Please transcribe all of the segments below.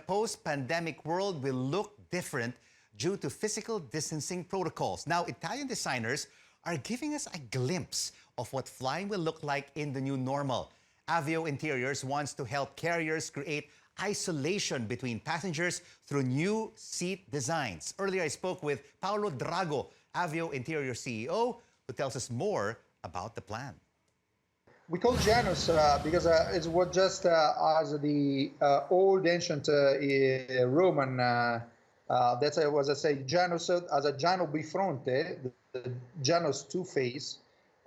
post-pandemic world will look different due to physical distancing protocols. Now, Italian designers are giving us a glimpse of what flying will look like in the new normal. Avio Interiors wants to help carriers create isolation between passengers through new seat designs. Earlier, I spoke with Paolo Drago, Avio Interiors CEO, who tells us more about the plan. We call Janus because it was just as the old ancient Roman, that's was I say Janus as a Giano bifronte, the Janus two-face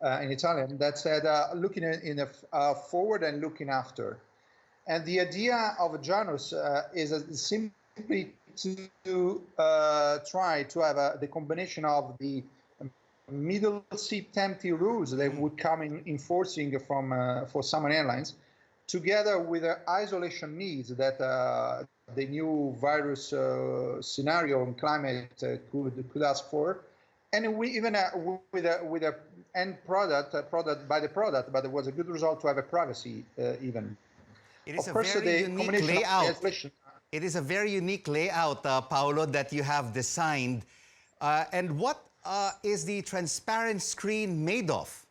in Italian, that said looking in a forward and looking after. And the idea of Janus is simply to try to have the combination of the middle seat empty rules that would come in enforcing from for some airlines, together with the isolation needs that the new virus scenario and climate could ask for, and we even with a end product by the product, but it was a good result to have a privacy even. It is a very unique layout. It is a very unique layout, Paolo, that you have designed. And what is the transparent screen made of?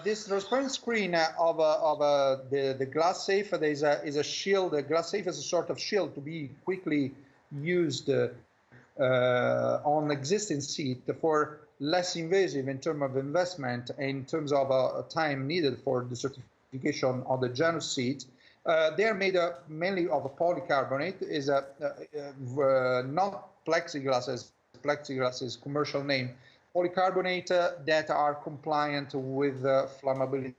This transparent screen of the glass safe is a shield. The glass safe is a sort of shield to be quickly used on existing seat for less invasive in terms of investment and in terms of time needed for the certification of the Janus seat. They are made mainly of polycarbonate. Is not plexiglass. Plexiglass is commercial name. Polycarbonate that are compliant with flammability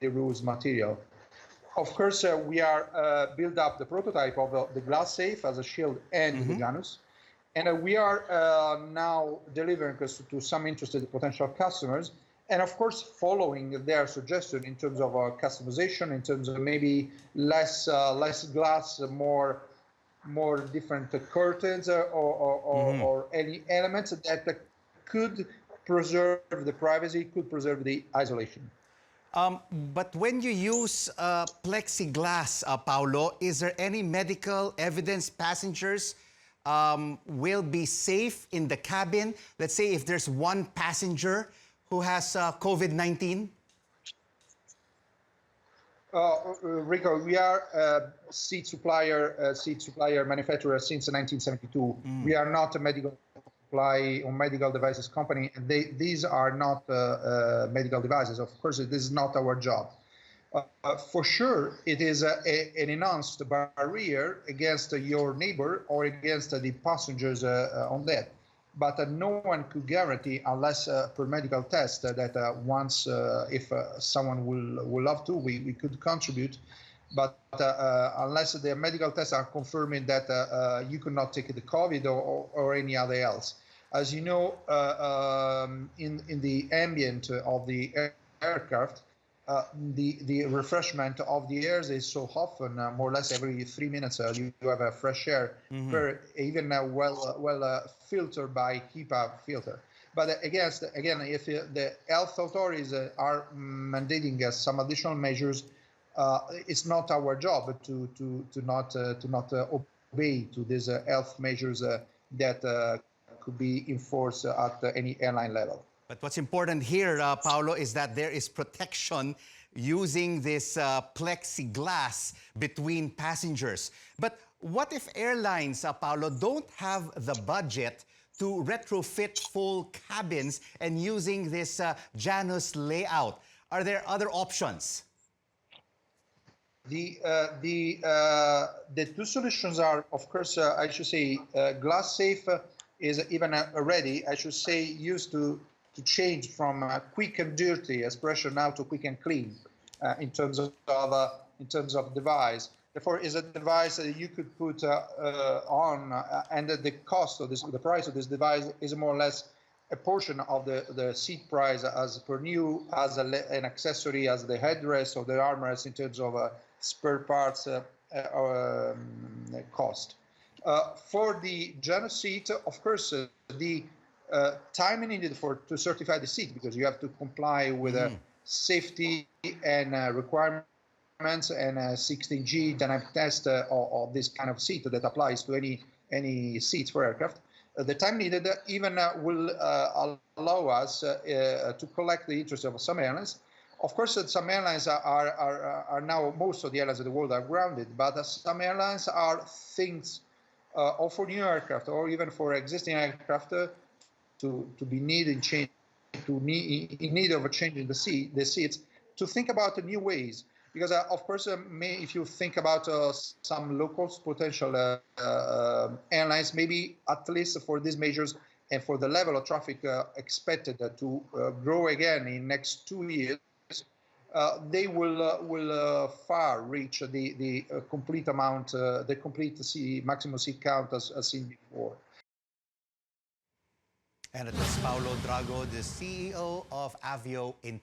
rules material. Of course, we are build up the prototype of the glass safe as a shield and the Janus, and we are now delivering to some interested potential customers, and of course following their suggestion in terms of customization, in terms of maybe less glass, more different curtains or any elements that could preserve the privacy, could preserve the isolation. But when you use plexiglass, Paolo, is there any medical evidence passengers will be safe in the cabin? Let's say if there's one passenger who has COVID-19? Rico, we are seat supplier manufacturer since 1972. We are not a medical supply or medical devices company. These are not medical devices. Of course, this is not our job. For sure, it is an enhanced barrier against your neighbor or against the passengers on that. But no one could guarantee, unless per medical test, that once, if someone will love to, we could contribute. But unless the medical tests are confirming that you could not take the COVID or any other else. As you know, in the ambient of the aircraft, the refreshment of the air is so often, more or less every 3 minutes, you have a fresh air, even well filtered by HEPA filter. But again, if the health authorities are mandating some additional measures, it's not our job to not obey to these health measures that could be enforced at any airline level. But what's important here, Paolo, is that there is protection using this plexiglass between passengers. But what if airlines, Paolo, don't have the budget to retrofit full cabins and using this Janus layout? Are there other options? The two solutions are, of course, I should say, glass safe is even already, I should say, used to change from quick and dirty expression now to quick and clean in terms of device. Therefore, is a device that you could put on, and the cost of this, the price of this device is more or less a portion of the seat price as per new, as an accessory, as the headrest or the armrest in terms of spare parts cost. For the Janus seat, of course, the time needed to certify the seat, because you have to comply with safety and requirements requirements and 16G dynamic test of this kind of seat that applies to any seats for aircraft. The time needed even will allow us to collect the interest of some airlines. Of course, some airlines are now, most of the airlines of the world are grounded, but some airlines are things, or for new aircraft, or even for existing aircraft, to be needed change, in need of a change in the seats, to think about new ways. Because of course, if you think about some low-cost potential airlines, maybe at least for these measures and for the level of traffic expected to grow again in next 2 years, they will far reach the complete amount, the complete maximum seat count as seen before. And it was Paolo Drago, the CEO of Avio Interiors.